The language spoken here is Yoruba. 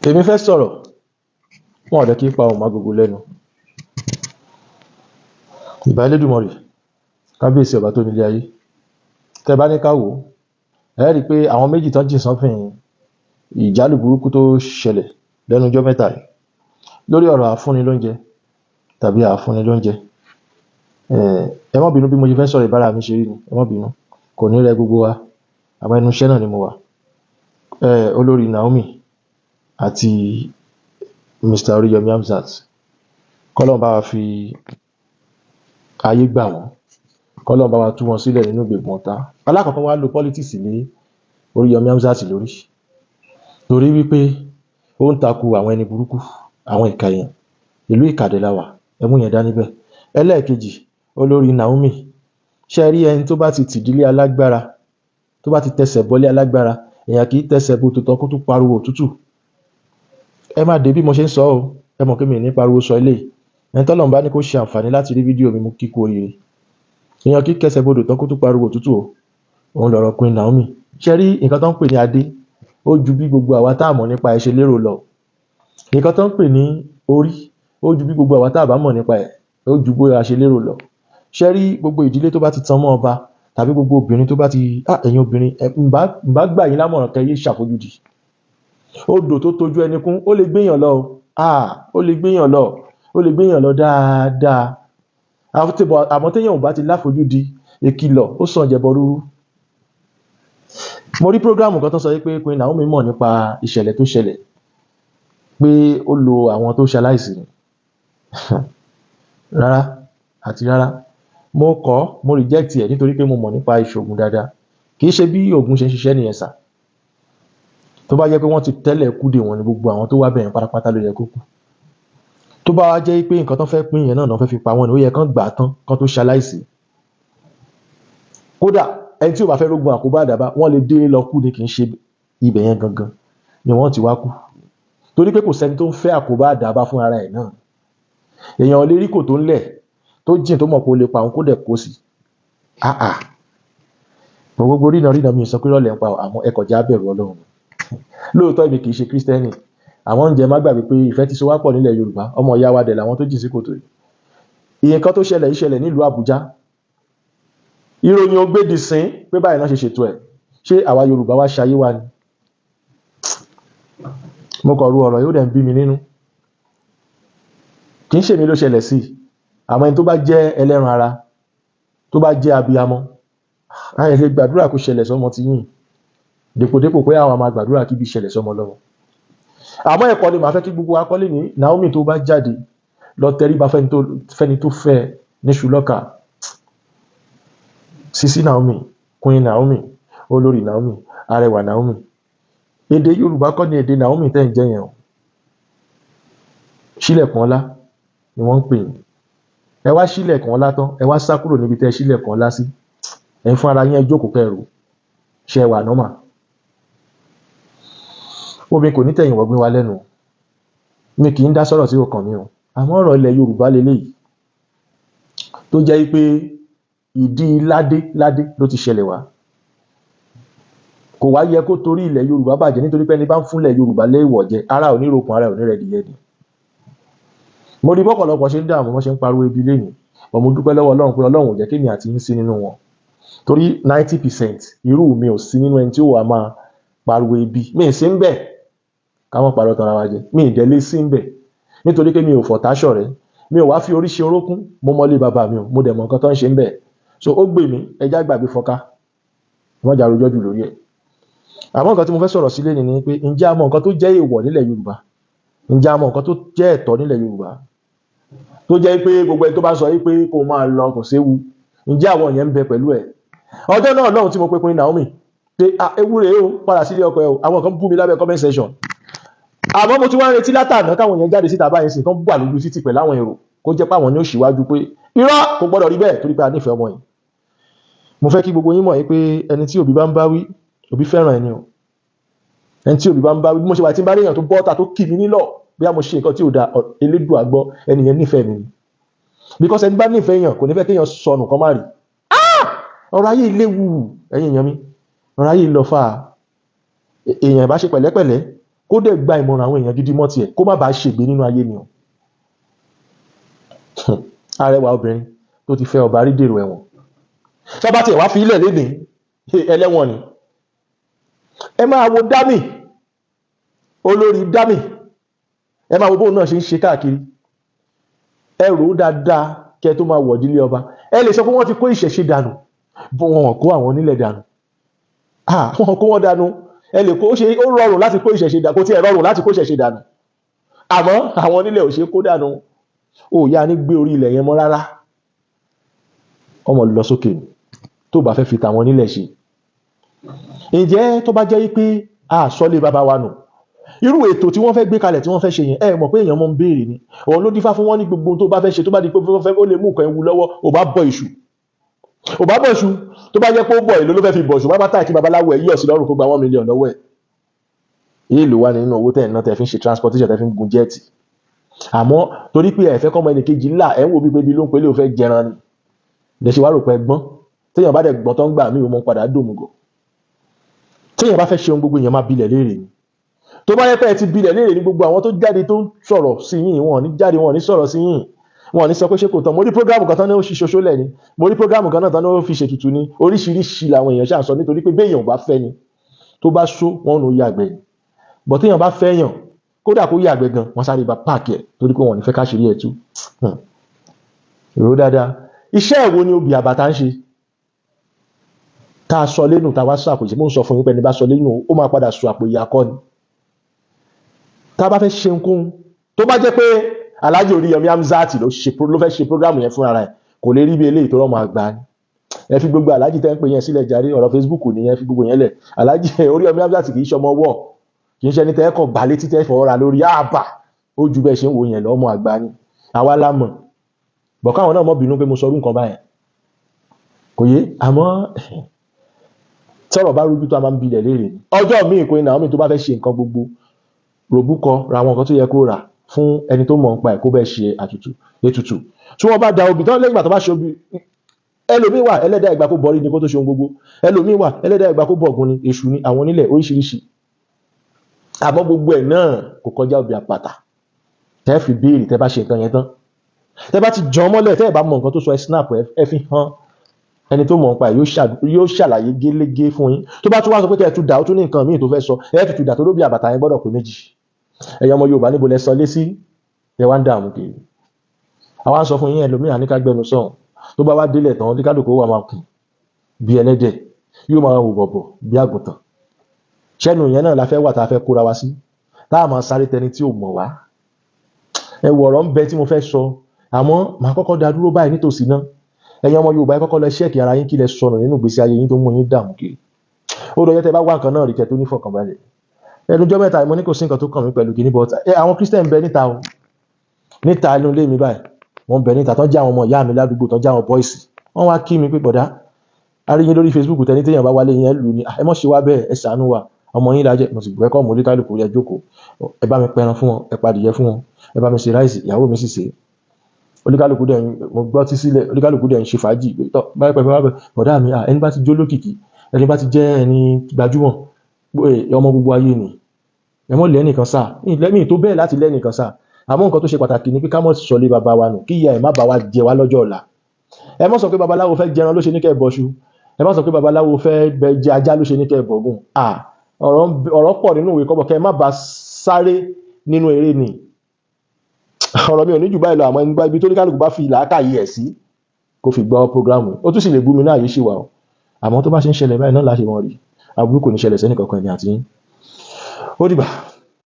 èmi fẹ́ sọ̀rọ̀ wọn ò dẹ̀ kí pa ohùn agogo lẹ́nu. Ìbà Elédùmarè, kábíyèsí ọba tó nílé ayé. Tẹ́ bá ní ká wò ẹ rí i pé àwọn méjì tán jìn sọ́fìn ìjálù burúkú tó ṣẹlẹ̀ lẹ́nu ọjọ́ mẹ́ta yìí lórí ọ̀rọ̀ àfúnni lóúnjẹ tàbí àfúnni lóúnjẹ. Ẹ má bínú bí mo ṣe fẹ́ sọ̀rọ̀ ìbára mi ṣe rí ni, ẹ má bínú, kò ní rẹ gbogbo wa, àmọ́ ẹnu iṣẹ́ náà ni mo wà. Olórí Naomi àti Mr. Oríyọmí Hamzat, kọ́lọ́n bá wa fi ayé gbà wọ́n, kọ́lọ́n bá wa tú wọn sílẹ̀ nínú ìgbèkùn ọ̀tá. Alákọ̀ọ́kọ́ wá lo politics ní Oríyọmí Hamzat lórí, torí wípé ó ń takò àwọn ẹni burúkú, àwọn ìkà èèyàn. Ìlú ìkàdéláwà, ẹmú yẹn dá níbẹ̀. Ẹlẹ́ẹ̀kejì, olórí Naomi, ṣe rí ẹni tó bá ti tìdílé alágbára, tó bá ti tẹsẹ̀ bọ́lé alágbára, èèyàn kì í tẹsẹ̀ bó tòótọ́ kó tún pariwo òtútù. Ẹ má dé bí mo ṣe ń sọ ọ́, ẹ mọ̀ pé mi ní pariwo sọ eléyìí. Ẹni tọ́lọ́run bá ní kó ṣe àǹfààní láti rí fídíò mi, mú kíkú oríire. Èèyàn kì í kẹsẹ̀ bodò tán kó tún pariwo òtútù o. Òun lọ̀rọ̀ Queen Naomi. Ṣe rí nǹkan tó ń pè ní adé, ó ju bí gbogbo àwa tá a mọ̀ nípa ẹ̀ ṣe lérò lọ. Nǹkan tó ń pè ní orí, ó ju bí gbogbo àwa tá a bá mọ̀ nípa ẹ̀, ó ju bóyá ṣe lérò lọ. Ṣe rí gbogbo ìdílé tó bá ti tan mọ́ ọba, tàbí gbogbo obìnrin tó bá ti ẹ̀yin obìnrin ǹbá gbà yín lámọ̀ràn kẹ́ yé ṣàfojúdi. Odò tó tojú ẹni kún ó lè gbéyàn lọ, ó lè gbéyàn lọ, ó lè gbéyàn lọ dáadáa. Àmọ́ téèyàn ò bá ti láfojúdi, ìkìlọ̀ ó sàn jẹbọ rúrú. Mo rí prógráàmù kan tó sọ pé Queen Naomi mọ̀ nípa ìṣẹ̀lẹ̀ tó ṣẹlẹ̀, pé ó lo àwọn tó ṣaláìsí. Rárá àti rárá, mo reject ẹ̀ nítorí pé mo mọ̀ nípa ìṣògùn dáadáa. Kì í ṣe bí ògùn ṣe ń ṣiṣẹ́ nìyẹn sà. Tó bá jẹ́ pé wọ́n ti tẹ́lẹ̀ kúdè wọn ni gbogbo àwọn tó wá bẹ̀rẹ̀ pátápátá ló yẹ kó kú. Tó bá wá jẹ́ pé nǹkan tó fẹ́ pín yẹn náà fẹ́ fi pa wọ́n ni, ó yẹ kán gbà tán kán tó ṣaláìsí. Kódà ẹni tí ò bá fẹ́ rógun àkóbá àdàbá, wọ́n lè dé lọ kú ni, kì í ṣe ibẹ̀ yẹn gangan ni wọ́n ti wá kú. Torí pé kò sẹ́ni tó ń fẹ́ àkóbá àdàbá fún ara ẹ̀ náà. Èèyàn lè rí kò tó ń lẹ̀ tó jìn tó mọ̀ pé ó lè pa òun kó dẹ̀ kó sí. Gbogbo rína mi sọ pé rọ́lẹ̀ ń pa àmọ́ ẹ kọjá bẹ̀rù Ọlọ́run. Lóòótọ́ èmi kì í ṣe Kírísítẹ́nì, àwọn oúnjẹ má gbàgbé pé ìfẹ́ ti so wá pọ̀ nílẹ̀ Yorùbá, ọmọ ìyá wa dẹ̀ làwọn tó jìn sí kòtò yìí. Nǹkan tó ṣẹlẹ̀ nílùú Àbújá, ìròyìn ò gbédi sín pé báyìí náà ṣe ṣètò ẹ̀. Ṣé àwa Yorùbá wá ṣayé wa ni? Mo kọ̀ ru ọ̀rọ̀ yóò dẹ̀ ń bí mi nínú. Kì í ṣe mi ló ṣẹlẹ̀ sí, àmọ́ ẹni tó bá jẹ́ ẹlẹ́ran ara, tó bá jẹ́ abiyamọ, àyè lè gbàdúrà kó ṣẹlẹ̀ sọ́mọ ti yín, dépòdépò pé àwọn máa gbàdúrà kí bí ṣẹlẹ̀ sọ́mọ lọ́wọ́. Àmọ́ ẹ̀kọ́ ni màá fẹ́ kí gbogbo wa kọ́lé ní Naomi tó bá jáde lọ tẹríba fẹ́ni tó fẹ́ níṣu lọ́kà. Sisi Naomi, Queen Naomi, olórí Naomi, arẹwà Naomi. Èdè Yorùbá kọ́ ni èdè Naomi tẹ́ ń jẹ́ yẹn o. Ṣílẹ̀kùn ọlá ni wọ́n ń pè yín. Ẹ wá ṣílẹ̀kùn ọlá tán, ẹ wá sá kúrò níbi tẹ́ ṣílẹ̀kùn ọlá sí. Ẹ fún ara yín jókòó kẹrù, ṣe wà nọ́mà. Omi kò ní tẹ̀yìn wọ́gbìn wa lẹ́nu. Mi kì í dá sọ̀rọ̀ sí ọkàn mi o. Àmọ́ ọ̀rọ̀ ilẹ̀ Yorùbá leléyìí tó jẹ́ pé ìdí ládé ló ti ṣẹlẹ̀ wá. Kò wá yẹ kó torí ilẹ̀ Yorùbá bàjẹ́ nítorí pé ẹni bá ń fúnlẹ̀ Yorùbá léèwọ̀ jẹ, ara ò ní rokun, ara ò ní rẹ̀ dìyẹ ni. Mo rí bọ́pọ̀lọpọ̀ ṣe ń dààmú, wọ́n ṣe ń pariwo ibi lénìí. Mo dúpẹ́ lọ́wọ́ Ọlọ́run pé Ọlọ́run ò jẹ́ kémi àti yín sí nínú wọn. Torí 90% irú mi ò sí nínú ẹni tí ó wà máa pariwo ibi. Mi ì sí ń bẹ̀, káwọn parọ́ tara wa jẹ. Mi ì dẹ́lé sí ń bẹ̀ nítorí pé mi ò fọ̀táṣọ̀ rẹ̀. Mi ò wá fi orí ṣe orókún, mo mọ́lé bàbá mi o, mo dẹ̀ mọ̀ nǹkan tó ń ṣe ń bẹ̀. So ó gbè mí, ẹjá gbàgbé fọ́ká, wọ́n jà rojọ́ jù lórí ẹ̀. Àmọ́ nǹkan tí mo fẹ́ sọ̀rọ̀ sí lẹ́ni ni pé ǹjẹ́ a mọ̀ nǹkan tó jẹ́ èèwọ̀ nílẹ̀ Yorùbá? Ǹjẹ́ a mọ̀ nǹkan tó jẹ́ ẹ̀tọ́ nílẹ̀ Yorùbá? Tó jẹ́ pé gbogbo ẹni tó bá sọ pé kó máa lọ kò séwu, ǹjẹ́ àwọn yẹn ń bẹ pẹ̀lú ẹ̀? Ọjọ́ náà lọ́hùn tí mo pe Queen Naomi pé ewúre o, padà sílé ọkọ ẹ o, àwọn kan bú mi lábẹ́ comment section. Àmọ́ mo ti wá ń retí látàná káwọn yẹn jáde síta báyìí sí kan bú àlójú títì pẹ̀lú àwọn èrò, kó jẹ́ pé àwọn ni ó ṣíwájú pé irọ́ kò gbọ́dọ̀ rí bẹ́ẹ̀ torí pé a nífẹ̀ẹ́ ọmọ yìí. Mo fẹ́ kí gbogbo yín mọ̀ pé ẹni tí òbí bá ń bá wí, òbí fẹ́ràn ẹni o. Ẹni tí òbí bá ń bá wí, bí mo ṣe wà tí ń bá rí èèyàn tó bọ́ta tó kì mí nílọ̀ bí a mo ṣe nǹkan tí ò da, Elédùà gbọ́, ẹni yẹn nífẹ̀ẹ́ mi ni. Because ẹni bá nífẹ̀ẹ́ èèyàn kò ní fẹ́ kéèyàn sọnù kan má rí. Ọ̀rọ̀ ayé léwu ẹ̀yin èèyàn mi, ọ̀rọ̀ ayé lọ fà. Èèyàn bá ṣe pẹ̀lẹ́pẹ̀lẹ́ kó dẹ̀ gba ìmọ̀ràn àwọn èèyàn gidi mọ́ tiẹ̀ kó má bàa ṣègbé nínú ayé ni o. Arẹwà obìnrin tó ti fẹ́ ọba rí dèrò ẹ̀wọ̀n, sọ́ba tiẹ̀ wá fi ilẹ̀ lénìí ẹlẹ́wọ̀n ni. Ẹ máa wo Dami, olórí Dami, ẹ máa wo bóun náà ṣe ń ṣe káàkiri. Ẹ rò ó dáadáa kẹ́ tó máa wọ̀ dílé ọba. Ẹ lè sọ pé wọ́n ti kó ìṣẹ̀ṣe dànù, bó wọn kó àwọn onílẹ̀ dànù. Wọ́n kó wọn dànù. Ẹ lè kó ṣe ó rọrùn láti kó ìṣẹ̀ṣe dànù, kò tí ẹ rọrùn láti kó ìṣẹ̀ṣe dànù. Àmọ́ àwọn onílẹ̀ ò ṣe kó dànù. Ó yá ní gbé orí ilẹ̀ yẹn mọ́ rárá. Ọmọ lọ sókè tó bá fẹ́ fi tàwọn onílẹ̀ ṣe. Ǹjẹ́ tó bá jẹ́ pé sọ́lé bàbá wa nù, irú ètò tí wọ́n fẹ́ gbé kalẹ̀ tí wọ́n fẹ́ ṣe yẹn, ẹ mọ̀ pé èèyàn mọ́ ń béèrè ni. Òun ló dífá fún wọn ní gbogbo tó bá fẹ́ ṣe, tó bá di pé ó lè mú nǹkan ewu lọ́wọ́, ò bá bọ iṣu. Ò bá bọ iṣu, tó bá jẹ́ pé ó bọ̀ èlò ló fẹ́ fi bọ̀ iṣu, bá táì kí babaláwo ẹ̀ yíyọ̀ sí lọ́rùn kó gba 1 million lọ́wọ́ ẹ̀. Èèlò wà nínú owó tẹ̀ ń ná tẹ̀ fi ń ṣe transportation, tẹ̀ fi ń gun jẹ́ẹ̀tì. Àmọ́ torí pé ẹ fẹ́ kọ́mọ ẹnìkejì ńlá, ẹ̀ ń wo bí pé bí ló ń pélé ò fẹ́ jẹran ni. Lè ṣe wá rò pé gbọ́n. Téèyàn bá dẹ̀ gbọ́n tán gbà mí ò mọ̀ padà dòmùgọ̀. Téèyàn bá fẹ́ ṣe ohun gbogbo èèyàn máa bilẹ̀ léèrè ni. Tó bá yẹ pé ẹ ti bilẹ̀ léèrè ní gbogbo àwọn tó jáde tó ń sọ̀rọ̀ sí yín, wọn ò ní jáde, wọn ò ní sọ̀rọ̀ sí yín, wọn ò ní sọ pé ṣé kò tán. Mo rí prógrámù kan tán ní ó ṣi ṣoṣo lẹ̀ ni, mo rí prógrámù kan náà tán ní ó fi ṣètùtù ni, oríṣiríṣi làwọn èèyàn ṣà ń sọ nítorí pé béèyàn ò bá fẹ́ ni, tó bá ṣó wọn ò yàgbẹ́ ni. Bọ̀ téèyàn bá fẹ́ yàn, kódà kó yàgbẹ́ gan, wọ́n sáré bá páàkì ẹ̀ torí pé wọn ò ní fẹ́ káṣírí ẹ̀ tú. Èrò dáadáa. Iṣẹ́ wo ni obì àbàtà ń ṣe? Tá a sọ lẹ́nu, tá a wá sọ àpòjì, mo ń sọ fún yín pé ní bá sọ lẹ́nu, ó máa padà sọ àpò ìyá kọ́ ni. Tá a bá fẹ́ ṣe nǹkan tó bá jẹ́ pé Alhaji Oríyọmí Hamzat ló fẹ́ ṣe prógrámù yẹn fúnra rẹ̀, kò lè rí bí eléyìí tó rọ́mọ àgbà ni. Ẹ fi gbogbo Alhaji tẹ́ ń pè yẹn sílẹ̀ jàre, ọ̀rọ̀ Facebook nìyẹn, fi gbogbo yẹn lẹ̀. Alhaji Oríyọmí Hamzat kì í ṣọmọ wọ̀, kì í ṣe ẹni tẹ́ kọ̀ gbà létí tẹ́ fọwọ́ ra lórí àbà, ó ju bẹ́ẹ̀ ṣe ń wo yẹn lọ́mọ àgbà ni. Àwa la mọ̀. Bọ̀ káwọn náà mọ̀ bínú pé mo sọ orú nǹkan báyẹn. Kò yé, àmọ́ tọ́rọ̀ bá rújú tó a máa ń bilẹ̀ léèrè. Ọjọ́ míì kò ní àwọn míì tó bá fẹ́ ṣe nǹkan gbogbo, ròbúkọ ra àwọn nǹkan tó yẹ kó rà fún ẹni tó mọ̀ ń pa ẹ̀ kó bẹ́ẹ̀ ṣe ètùtù. Tí wọ́n bá da obì tán lẹ́yìn ìgbà tó bá ṣe obì, ẹlòmíì wà ẹlẹ́dàá ìgbà kó bọ̀rí ni kó tó ṣe ohun gbogbo, ẹlòmíì wà ẹlẹ́dàá ìgbà kó bọ̀gùn ni, èṣù ni, àwọn onílẹ̀ oríṣiríṣi. Àmọ́ gbogbo ẹ̀ náà kò kọjá obì àpàtà. Tẹ́ fi béèrè tẹ́ bá ṣe nǹkan yẹn tán. Tẹ́ bá ti jọ mọ́lẹ̀ tẹ́ ẹ̀ bá mọ nǹkan tó sọ ẹ snap ẹ fi hàn ẹni tó mọ̀ ń pa ẹ̀ yóò ṣàlàyé gélégé fún yín. Tó bá tún wá sọ pé kẹ́ ẹ tún dà ó tún ní nǹkan míì tó fẹ́ sọ, ẹ tún dà tó lóbi àbàtà yẹn gbọ́dọ̀ pé méjì. Ẹ̀yin ọmọ Yorùbá níbo lẹ sọ lé sí, ẹ wá ń dààmú kiri. Àwa ń sọ fún yín ẹlòmíràn ní ká gbẹnu sọ̀hún, tó bá wá délẹ̀ tán oníkálùkù wà máa kùn bí ẹlẹ́dẹ̀, yóò máa wò bọ̀bọ̀ bí àgùntàn. Ṣẹ́nu yẹn náà la fẹ́ wà tá a fẹ́ kóra wá sí, tá a máa sáré tẹni tí ò mọ̀ wá. Ẹ wọ̀ ọ̀rọ̀ ń bẹ tí mo fẹ́ sọ, àmọ́ màá kọ́kọ́ dá dúró báyìí nítòsí náà. Ẹ̀yin ọmọ Yorùbá ẹ kọ́kọ́ lọ ṣẹ́ẹ̀kì ara yín kí lẹ sọnù nínú ìgbésí ayé yín tó mú yín dààmú kiri. Ó dọ̀yẹ́ tẹ́ bá wá nǹkan náà rí kẹ́ tó ní fọkànbalẹ̀. Ẹnujọ́ mẹ́ta mo ní kò sí nǹkan tó kàn mí pẹ̀lú kìíní bọ́t àwọn Christian bẹ níta o, níta inú ilé mi báyìí wọ́n bẹ níta tán jẹ́ àwọn ọmọ ìyá mi ládùúgbò tán jẹ́ àwọn bọ́ìsì. Wọ́n wá kí mi pé bọ̀dá, a rí yín lórí Facebook tẹni téèyàn bá wálé yẹn lù ní, ẹ mọ̀ ṣe wá bẹ́ẹ̀, ẹ ṣàánú wa, ọmọ yín lájẹ́. Mo sì gbẹ́ kọ́ mo rí kálukú yẹ jókòó, ẹ bá mi pẹran fún wọn, ẹ padìyẹ fún wọn, ẹ bá mi ṣe ráìsì, ìyàwó mi sì ṣe. Oníkálukú dẹ̀ mo gbọ́ tí sílẹ̀, oníkálukú dẹ̀ ń ṣe fàájì tọ́ báyìí pẹ̀lú wábẹ̀ bọ̀dá mi, ẹni bá ti jó lókìkí, ẹni bá ti jẹ́ ẹni gbajúmọ̀, ọmọ gbogbo ayé ni, ẹ mọ́ lẹ́nìkan sáà, lẹ́mìí tó bẹ́ẹ̀ láti lẹ́nìkan sáà. Àmọ́ nǹkan tó ṣe pàtàkì ni pé ká mọ́ sọlé bàbá wa nù, kí ìyá ẹ̀ má bá wa jẹ wá lọ́jọ́ ọ̀la. Ẹ mọ́ sọ pé babaláwo fẹ́ jẹran ló ṣe ní kẹ́ bọṣu, ẹ mọ́ sọ pé babaláwo fẹ́ jẹ ajá ló ṣe ní kẹ́ bọ̀gùn. Ọ̀rọ̀ pọ̀ nínú ìwé kọ́bọ̀ kẹ́ má bá sáré nínú eré ni. Ọ̀rọ̀ mi ò ní jù báyìí lọ, àmọ́ ẹni ibi tó ní kálukú bá fi làákàyè ẹ̀ sí kó fi gbọ́ prógrámù. Ó tún sì lè bú mi náà yìí ṣì wà o. Àmọ́ tó bá ṣe ń ṣẹlẹ̀ báyìí náà láṣẹ wọn rí. Àbúrú kò ní ṣẹlẹ̀ sẹ́nì kankan ẹni àti yín. Ó dìgbà.